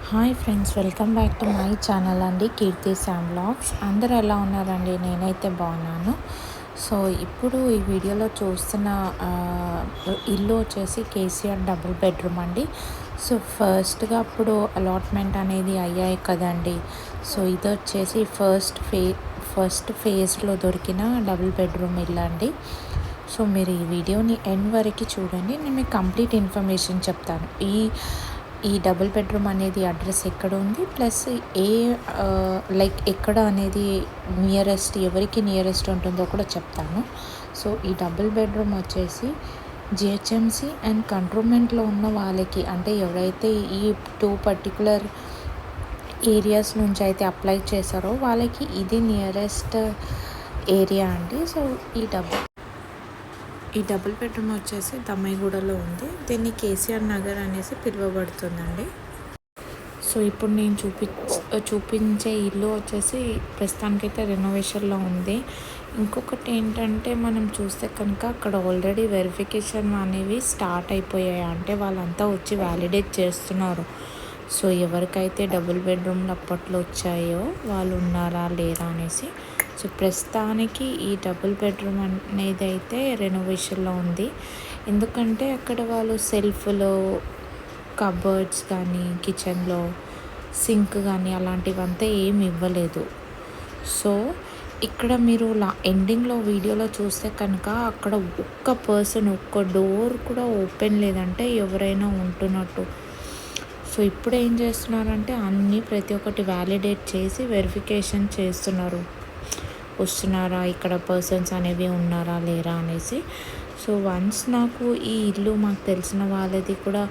Hi friends, welcome back to my channel అండి, కీర్తి Sam vlogs. అందరూ ఎలా ఉన్నారండి? నేనైతే బాగున్నాను. సో ఇప్పుడు ఈ వీడియోలో చూస్తున్న ఇల్లు వచ్చేసి కేసీఆర్ డబుల్ బెడ్రూమ్ అండి. సో ఫస్ట్గా అప్పుడు అలాట్మెంట్ అనేది అయ్యాయి కదండి. సో ఇది వచ్చేసి ఫస్ట్ ఫేజ్లో దొరికిన డబుల్ బెడ్రూమ్ ఇల్లు అండి. సో మీరు ఈ వీడియోని ఎండ్ వరకు చూడండి, నేను మీకు కంప్లీట్ ఇన్ఫర్మేషన్ చెప్తాను. ఈ డబుల్ బెడ్రూమ్ అనేది అడ్రస్ ఎక్కడ ఉంది, ప్లస్ ఎక్కడ అనేది ఎవరికి నియరెస్ట్ ఉంటుందో కూడా చెప్తాను. సో ఈ డబుల్ బెడ్రూమ్ వచ్చేసి జిహెచ్ఎంసి అండ్ కంట్రోన్మెంట్లో ఉన్న వాళ్ళకి, అంటే ఎవరైతే ఈ 2 పర్టికులర్ ఏరియాస్ నుంచి అయితే అప్లై చేశారో వాళ్ళకి ఇది నియరెస్ట్ ఏరియా అండి. సో ఈ డబుల్ బెడ్రూమ్ వచ్చేసి దమ్మాయిగూడలో ఉంది. దీన్ని కేసీఆర్ నగర్ అనేసి పిలువబడుతుందండి. సో ఇప్పుడు నేను చూపించే ఇల్లు వచ్చేసి ప్రస్తుతానికైతే రెనోవేషన్లో ఉంది. ఇంకొకటి ఏంటంటే, మనం చూస్తే కనుక అక్కడ ఆల్రెడీ వెరిఫికేషన్ అనేవి స్టార్ట్ అయిపోయాయి. అంటే వాళ్ళంతా వచ్చి వ్యాలిడేట్ చేస్తున్నారు. సో ఎవరికైతే డబుల్ బెడ్రూమ్లు అప్పట్లో వచ్చాయో వాళ్ళు ఉన్నారా లేరా అనేసి. సో ప్రస్తుతానికి ఈ డబుల్ బెడ్రూమ్ అనేది అయితే రెనోవేషన్లో ఉంది. ఎందుకంటే అక్కడ వాళ్ళు సెల్ఫ్లో కబర్డ్స్ కానీ, కిచెన్లో సింక్ కానీ అలాంటివంతా ఏమి ఇవ్వలేదు. సో ఇక్కడ మీరు ఎండింగ్లో వీడియోలో చూస్తే కనుక అక్కడ ఒక్క డోర్ కూడా ఓపెన్ లేదంటే ఎవరైనా ఉంటున్నట్టు. సో ఇప్పుడు ఏం చేస్తున్నారంటే ప్రతి ఒక్కటి వ్యాలిడేట్ చేసి వెరిఫికేషన్ చేస్తున్నారు, వస్తున్నారా, ఇక్కడ పర్సన్స్ అనేవి ఉన్నారా లేరా అనేసి. సో వన్స్ నాకు ఈ ఇల్లు మాకు తెలిసిన వాళ్ళది కూడా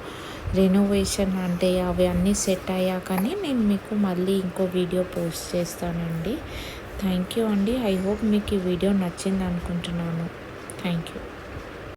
రెనోవేషన్ అంటే అవి అన్నీ సెట్ అయ్యాకని నేను మీకు మళ్ళీ ఇంకో వీడియో పోస్ట్ చేస్తానండి. థ్యాంక్ యూ అండి. ఐ హోప్ మీకు ఈ వీడియో నచ్చింది అనుకుంటున్నాను. Thank you.